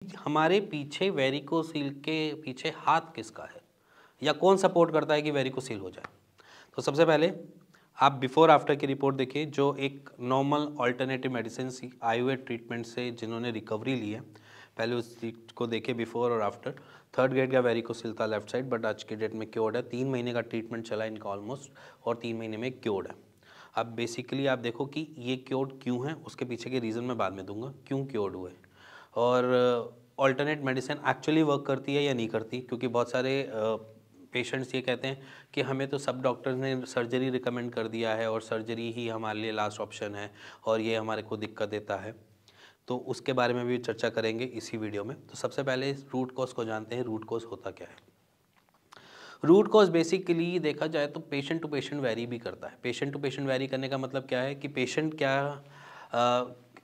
हमारे पीछे वेरिकोसील के पीछे हाथ किसका है या कौन सपोर्ट करता है कि वेरिकोसील हो जाए। तो सबसे पहले आप बिफोर आफ्टर की रिपोर्ट देखिए, जो एक नॉर्मल ऑल्टरनेटिव मेडिसिन सी आयुर्वेद ट्रीटमेंट से जिन्होंने रिकवरी ली है, पहले उस चीज को देखिए बिफोर और आफ्टर। 3rd ग्रेड का वेरिकोसील था लेफ्ट साइड, बट आज की डेट में क्योर्ड है। 3 महीने का ट्रीटमेंट चला इनका ऑलमोस्ट, और 3 महीने में क्योर्ड है। अब बेसिकली आप देखो कि ये क्योर्ड क्यों है, उसके पीछे के रीज़न मैं बाद में दूंगा क्यों क्योर्ड हुए, और ऑल्टरनेट मेडिसिन एक्चुअली वर्क करती है या नहीं करती। क्योंकि बहुत सारे पेशेंट्स ये कहते हैं कि हमें तो सब डॉक्टर्स ने सर्जरी रिकमेंड कर दिया है और सर्जरी ही हमारे लिए लास्ट ऑप्शन है और ये हमारे को दिक्कत देता है। तो उसके बारे में भी चर्चा करेंगे इसी वीडियो में। तो सबसे पहले इस रूट कॉज को जानते हैं। रूट कॉज होता क्या है? रूट कॉज बेसिकली देखा जाए तो पेशेंट टू पेशेंट वेरी भी करता है। पेशेंट टू पेशेंट वेरी करने का मतलब क्या है कि पेशेंट क्या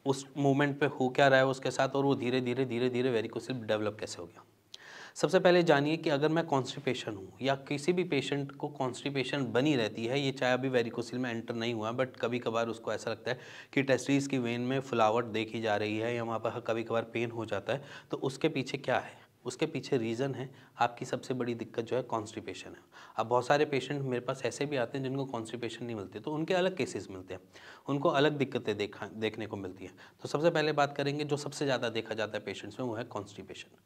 उस मोमेंट पे हो क्या रहा है उसके साथ, और वो धीरे धीरे वेरिकोसिल डेवलप कैसे हो गया। सबसे पहले जानिए कि अगर मैं कॉन्स्टिपेशन हूँ या किसी भी पेशेंट को कॉन्स्टिपेशन बनी रहती है, ये चाहे अभी वेरिकोसिल में एंटर नहीं हुआ, बट कभी कभार उसको ऐसा लगता है कि टेस्टिस की वेन में फुलावट देखी जा रही है या वहाँ पर कभी कभार पेन हो जाता है, तो उसके पीछे क्या है? उसके पीछे रीज़न है आपकी सबसे बड़ी दिक्कत जो है कॉन्स्टिपेशन है। अब बहुत सारे पेशेंट मेरे पास ऐसे भी आते हैं जिनको कॉन्स्टिपेशन नहीं मिलती, तो उनके अलग केसेस मिलते हैं, उनको अलग दिक्कतें देखने को मिलती हैं। तो सबसे पहले बात करेंगे जो सबसे ज़्यादा देखा जाता है पेशेंट्स में, वो है कॉन्स्टिपेशन।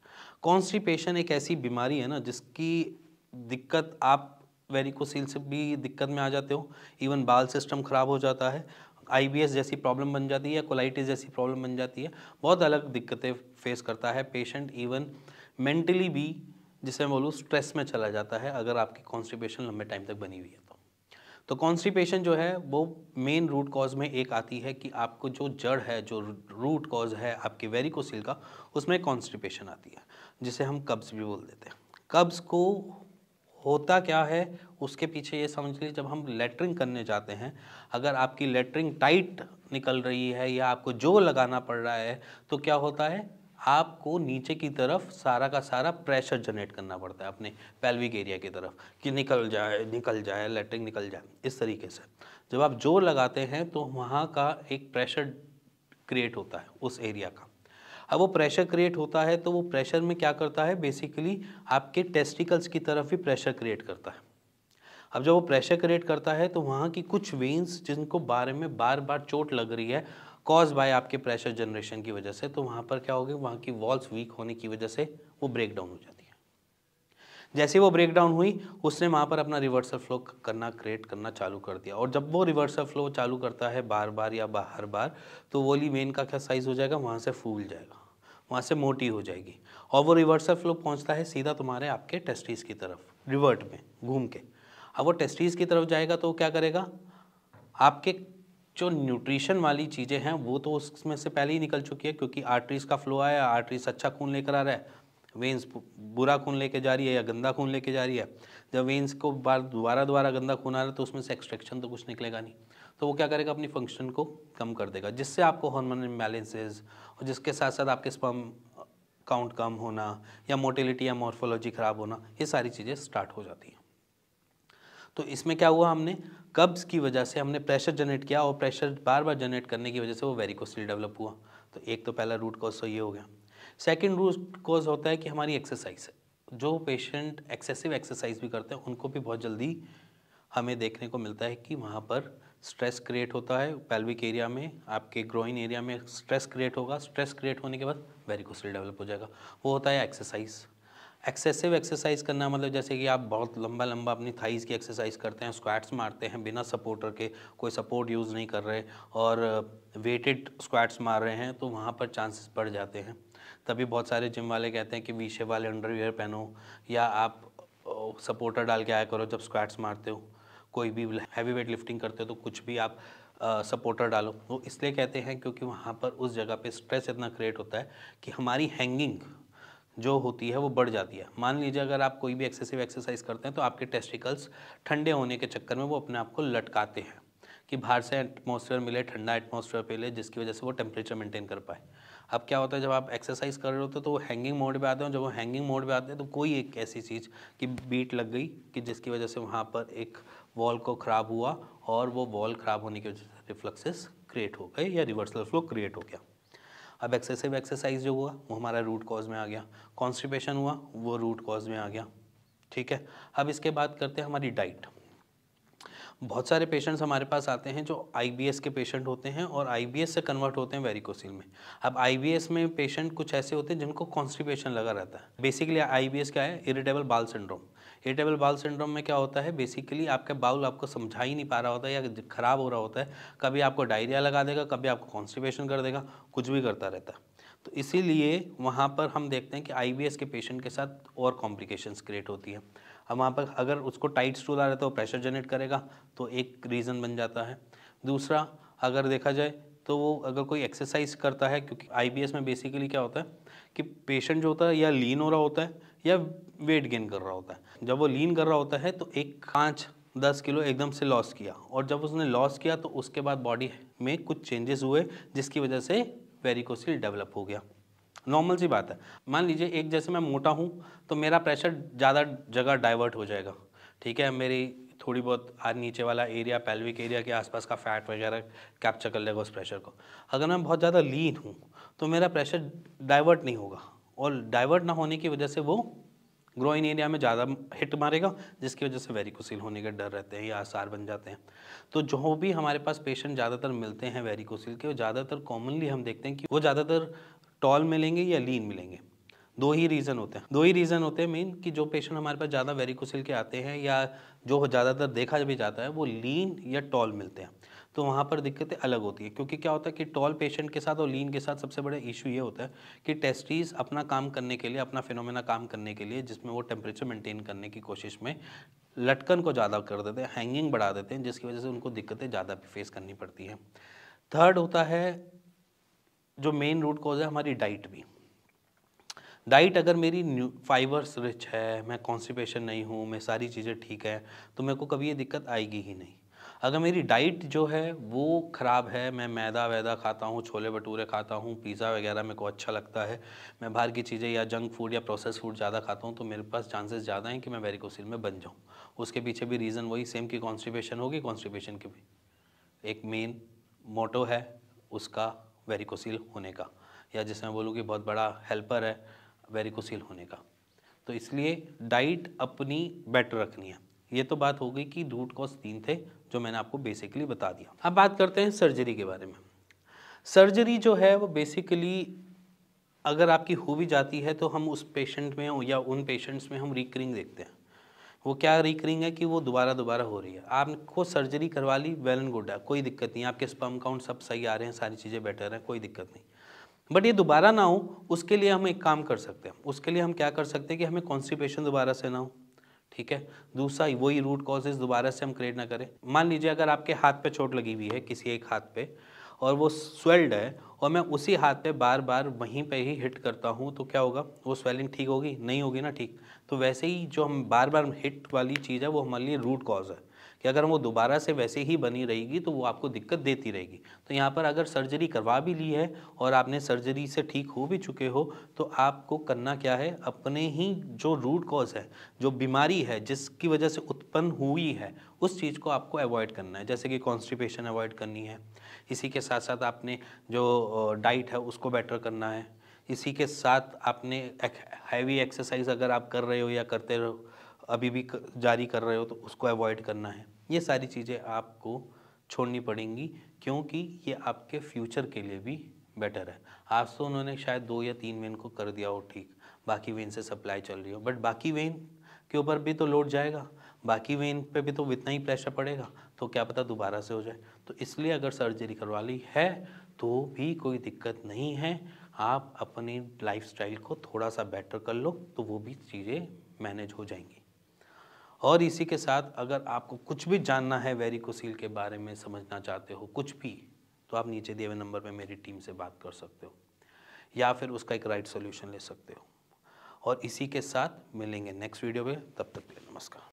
कॉन्स्टिपेशन एक ऐसी बीमारी है ना जिसकी दिक्कत आप वेरिकोसील से भी दिक्कत में आ जाते हो, इवन बाल सिस्टम ख़राब हो जाता है, आईबीएस जैसी प्रॉब्लम बन जाती है या कोलाइटिस जैसी प्रॉब्लम बन जाती है। बहुत अलग दिक्कतें फेस करता है पेशेंट, इवन मेंटली भी, जिसे मैं बोलूँ स्ट्रेस में चला जाता है अगर आपकी कॉन्स्टिपेशन लंबे टाइम तक बनी हुई है तो कॉन्स्टिपेशन जो है वो मेन रूट कॉज में एक आती है कि आपको जो जड़ है, जो रूट कॉज है आपके वेरिकोसिल का, उसमें कॉन्स्टिपेशन आती है, जिसे हम कब्ज़ भी बोल देते हैं। कब्ज़ को होता क्या है उसके पीछे ये समझ लीजिए, जब हम लेटरिंग करने जाते हैं, अगर आपकी लेटरिंग टाइट निकल रही है या आपको जोर लगाना पड़ रहा है, तो क्या होता है, आपको नीचे की तरफ सारा का सारा प्रेशर जनरेट करना पड़ता है अपने पेल्विक एरिया की तरफ कि निकल जाए लेटरिंग निकल जाए। इस तरीके से जब आप जोर लगाते हैं तो वहाँ का एक प्रेशर क्रिएट होता है उस एरिया का। अब वो प्रेशर क्रिएट होता है तो वो प्रेशर में क्या करता है, बेसिकली आपके टेस्टिकल्स की तरफ भी प्रेशर क्रिएट करता है। अब जब वो प्रेशर क्रिएट करता है तो वहाँ की कुछ वेन्स जिनको बारे में बार बार चोट लग रही है कॉज बाय आपके प्रेशर जनरेशन की वजह से, तो वहाँ पर क्या होगी, वहाँ की वॉल्स वीक होने की वजह से वो ब्रेक डाउन हो जाती है। जैसे वो ब्रेक डाउन हुई, उसने वहाँ पर अपना रिवर्सल फ्लो क्रिएट करना चालू कर दिया, और जब वो रिवर्सल फ्लो चालू करता है बार बार या हर बार, तो वो वाली वेन का क्या साइज़ हो जाएगा, वहाँ से फूल जाएगा, वहाँ से मोटी हो जाएगी, और वो रिवर्सल फ्लो पहुँचता है सीधा तुम्हारे आपके टेस्टिस की तरफ रिवर्ट में घूम के। अब वो टेस्टिस की तरफ जाएगा तो क्या करेगा, आपके जो न्यूट्रिशन वाली चीज़ें हैं वो तो उसमें से पहले ही निकल चुकी है, क्योंकि आर्टरीज का फ्लो आया, आर्टरीज अच्छा खून लेकर आ रहा है, वेंस बुरा खून लेके जा रही है या गंदा खून लेके जा रही है। जब वेंस को बार दोबारा गंदा खून आ रहा है तो उसमें से एक्सट्रैक्शन तो कुछ निकलेगा नहीं, तो वो क्या करेगा, अपनी फंक्शन को कम कर देगा, जिससे आपको हार्मोनल इम्बैलेंसेस और जिसके साथ साथ आपके स्पर्म काउंट कम होना या मोटिलिटी या मॉर्फोलॉजी ख़राब होना, ये सारी चीज़ें स्टार्ट हो जाती हैं। तो इसमें क्या हुआ, हमने कब्ज़ की वजह से हमने प्रेशर जनरेट किया, और प्रेशर बार बार जनरेट करने की वजह से वो वेरिकोसिल डेवलप हुआ। तो एक तो पहला रूट कॉज तो ये हो गया। सेकंड रूट कॉज होता है कि हमारी एक्सरसाइज है। जो पेशेंट एक्सेसिव एक्सरसाइज भी करते हैं उनको भी बहुत जल्दी हमें देखने को मिलता है कि वहाँ पर स्ट्रेस क्रिएट होता है पेल्विक एरिया में, आपके ग्रोइन एरिया में स्ट्रेस क्रिएट होगा, स्ट्रेस क्रिएट होने के बाद वेरिकोसिल डेवलप हो जाएगा। वो होता है एक्सरसाइज। एक्सेसिव एक्सरसाइज करना मतलब जैसे कि आप बहुत लंबा लंबा अपनी थाइज़ की एक्सरसाइज करते हैं, स्क्वाट्स मारते हैं बिना सपोर्टर के, कोई सपोर्ट यूज़ नहीं कर रहे, और वेटेड स्क्वाट्स मार रहे हैं, तो वहाँ पर चांसेस बढ़ जाते हैं। तभी बहुत सारे जिम वाले कहते हैं कि वी शेप वाले अंडरवियर पहनो, या आप सपोर्टर डाल के आया करो जब स्क्वाट्स मारते हो, कोई भी हैवी वेट लिफ्टिंग करते हो तो कुछ भी आप सपोर्टर डालो। वो इसलिए कहते हैं क्योंकि वहाँ पर उस जगह पे स्ट्रेस इतना क्रिएट होता है कि हमारी हैंगिंग जो होती है वो बढ़ जाती है। मान लीजिए अगर आप कोई भी एक्सेसिव एक्सरसाइज करते हैं तो आपके टेस्टिकल्स ठंडे होने के चक्कर में वो अपने आप को लटकाते हैं कि बाहर से एटमॉस्फेयर मिले, ठंडा एटमॉस्फेयर मिले, जिसकी वजह से वो टेम्परेचर मेंटेन कर पाए। अब क्या होता है, जब आप एक्सरसाइज कर रहे होते हो तो वो हैंगिंग मोड पे आते हैं, जब वो हैंगिंग मोड पे आते हैं तो कोई एक ऐसी चीज़ की बीट लग गई कि जिसकी वजह से वहाँ पर एक वॉल को ख़राब हुआ, और वो वॉल ख़राब होने की वजह से रिफ्लक्सेस क्रिएट हो गए या रिवर्सल फ्लो क्रिएट हो गया। अब एक्सेसिव एक्सरसाइज जो हुआ वो हमारा रूट कॉज में आ गया, कॉन्स्टिपेशन हुआ वो रूट कॉज में आ गया, ठीक है। अब इसके बाद करते हैं हमारी डाइट। बहुत सारे पेशेंट्स हमारे पास आते हैं जो आईबीएस के पेशेंट होते हैं और आईबीएस से कन्वर्ट होते हैं वेरिकोसिल में। अब आईबीएस में पेशेंट कुछ ऐसे होते हैं जिनको कॉन्स्टिपेशन लगा रहता है। बेसिकली आईबीएस क्या है, irritable bowel syndrome. Irritable bowel syndrome में क्या होता है, बेसिकली आपका बाउल आपको समझा ही नहीं पा रहा होता है या खराब हो रहा होता है, कभी आपको डायरिया लगा देगा, कभी आपको कॉन्स्टिपेशन कर देगा, कुछ भी करता रहता है। तो इसीलिए वहाँ पर हम देखते हैं कि आईबीएस के पेशेंट के साथ और कॉम्प्लिकेशंस क्रिएट होती है। अब वहाँ पर अगर उसको टाइट स्टूल आ रहा है तो प्रेशर जनरेट करेगा, तो एक रीज़न बन जाता है। दूसरा, अगर देखा जाए तो वो अगर कोई एक्सरसाइज करता है, क्योंकि आईबीएस में बेसिकली क्या होता है कि पेशेंट जो होता है या लीन हो रहा होता है या वेट गेन कर रहा होता है। जब वो लीन कर रहा होता है तो एक 5-10 किलो एकदम से लॉस किया, और जब उसने लॉस किया तो उसके बाद बॉडी में कुछ चेंजेस हुए जिसकी वजह से वेरिकोसिल डेवलप हो गया। नॉर्मल सी बात है। मान लीजिए एक जैसे मैं मोटा हूँ तो मेरा प्रेशर ज़्यादा जगह डाइवर्ट हो जाएगा, ठीक है। मेरी थोड़ी बहुत नीचे वाला एरिया, पेल्विक एरिया के आसपास का फैट वगैरह कैप्चर कर लेगा उस प्रेशर को। अगर मैं बहुत ज़्यादा लीन हूँ तो मेरा प्रेशर डाइवर्ट नहीं होगा, और डाइवर्ट ना होने की वजह से वो ग्रोइन एरिया में ज़्यादा हिट मारेगा, जिसकी वजह से वेरिकोसिल होने के डर रहते हैं या आसार बन जाते हैं। तो जो भी हमारे पास पेशेंट ज़्यादातर मिलते हैं वेरिकोसिल के, वो ज़्यादातर कॉमनली हम देखते हैं कि वो ज़्यादातर टॉल मिलेंगे या लीन मिलेंगे। दो ही रीज़न होते हैं मेन, कि जो पेशेंट हमारे पास ज़्यादा वेरिकोसिल के आते हैं या जो ज़्यादातर देखा भी जाता है वो लीन या टॉल मिलते हैं। तो वहाँ पर दिक्कतें अलग होती है, क्योंकि क्या होता है कि टॉल पेशेंट के साथ और लीन के साथ सबसे बड़ा इशू ये होता है कि टेस्टिस अपना काम करने के लिए, अपना फिनोमेना काम करने के लिए, जिसमें वो टेम्परेचर मेंटेन करने की कोशिश में लटकन को ज़्यादा कर देते हैं, हैंगिंग बढ़ा देते हैं, जिसकी वजह से उनको दिक्कतें ज़्यादा फेस करनी पड़ती हैं। थर्ड होता है जो मेन रूट कॉज है हमारी डाइट भी। डाइट अगर मेरी फाइबर्स रिच है, मैं कॉन्स्टिपेशन नहीं हूँ, मैं सारी चीज़ें ठीक है, तो मेरे को कभी ये दिक्कत आएगी ही नहीं। अगर मेरी डाइट जो है वो ख़राब है, मैं मैदा वैदा खाता हूँ, छोले भटूरे खाता हूँ, पिज़्ज़ा वगैरह मेरे को अच्छा लगता है, मैं बाहर की चीज़ें या जंक फूड या प्रोसेस फूड ज़्यादा खाता हूँ, तो मेरे पास चांसेस ज़्यादा हैं कि मैं वेरिकोसिल में बन जाऊँ। उसके पीछे भी रीज़न वही सेम कि कॉन्स्टिपेशन होगी। कॉन्स्टिपेशन की भी एक मेन मोटो है उसका वेरिकोसिल होने का, या जिसे मैं बोलूँ कि बहुत बड़ा हेल्पर है वेरिकोसिल होने का। तो इसलिए डाइट अपनी बेटर रखनी है। ये तो बात हो गई कि रूट कॉज 3 थे जो मैंने आपको बेसिकली बता दिया। अब बात करते हैं सर्जरी के बारे में। सर्जरी जो है वो बेसिकली अगर आपकी हो भी जाती है तो हम उस पेशेंट में या उन पेशेंट्स में हम रिकरिंग देखते हैं। वो क्या रिकरिंग है कि वो दोबारा हो रही है। आपको सर्जरी करवा ली, वेल एंड गुड है, कोई दिक्कत नहीं, आपके स्पर्म काउंट सब सही आ रहे हैं, सारी चीज़ें बेटर हैं, कोई दिक्कत नहीं। बट ये दोबारा ना हो, उसके लिए हम एक काम कर सकते हैं। उसके लिए हम क्या कर सकते हैं कि हमें कॉन्स्टिपेशन दोबारा से ना हो, ठीक है। दूसरा, वही रूट कॉजेज दोबारा से हम क्रिएट ना करें। मान लीजिए अगर आपके हाथ पे चोट लगी हुई है, किसी एक हाथ पे, और वो स्वेल्ड है, और मैं उसी हाथ पे बार बार वहीं पे ही हिट करता हूँ, तो क्या होगा, वो स्वेलिंग ठीक होगी? नहीं होगी ना, ठीक। तो वैसे ही जो हम बार बार हिट वाली चीज़ है वो हमारे लिए रूट कॉज है, कि अगर वो दोबारा से वैसे ही बनी रहेगी तो वो आपको दिक्कत देती रहेगी। तो यहाँ पर अगर सर्जरी करवा भी ली है और आपने सर्जरी से ठीक हो भी चुके हो, तो आपको करना क्या है, अपने ही जो रूट कॉज है, जो बीमारी है जिसकी वजह से उत्पन्न हुई है, उस चीज़ को आपको अवॉइड करना है। जैसे कि कॉन्स्टिपेशन अवॉइड करनी है, इसी के साथ साथ आपने जो डाइट है उसको बेटर करना है, इसी के साथ आपने हैवी एक्सरसाइज अगर आप कर रहे हो या करते रहो, अभी भी जारी कर रहे हो, तो उसको अवॉइड करना है। ये सारी चीज़ें आपको छोड़नी पड़ेंगी, क्योंकि ये आपके फ्यूचर के लिए भी बेटर है। आज तो उन्होंने शायद 2 या 3 वेन को कर दिया हो ठीक, बाकी वेन से सप्लाई चल रही हो, बट बाकी वेन के ऊपर भी तो लोड जाएगा, बाकी वेन पे भी तो इतना ही प्रेशर पड़ेगा, तो क्या पता दोबारा से हो जाए। तो इसलिए अगर सर्जरी करवा ली है तो भी कोई दिक्कत नहीं है, आप अपनी लाइफस्टाइल को थोड़ा सा बेटर कर लो तो वो भी चीज़ें मैनेज हो जाएंगी। और इसी के साथ अगर आपको कुछ भी जानना है वेरिकोसिल के बारे में, समझना चाहते हो कुछ भी, तो आप नीचे दिए हुए नंबर पे मेरी टीम से बात कर सकते हो, या फिर उसका एक राइट सॉल्यूशन ले सकते हो। और इसी के साथ मिलेंगे नेक्स्ट वीडियो में, तब तक के लिए नमस्कार।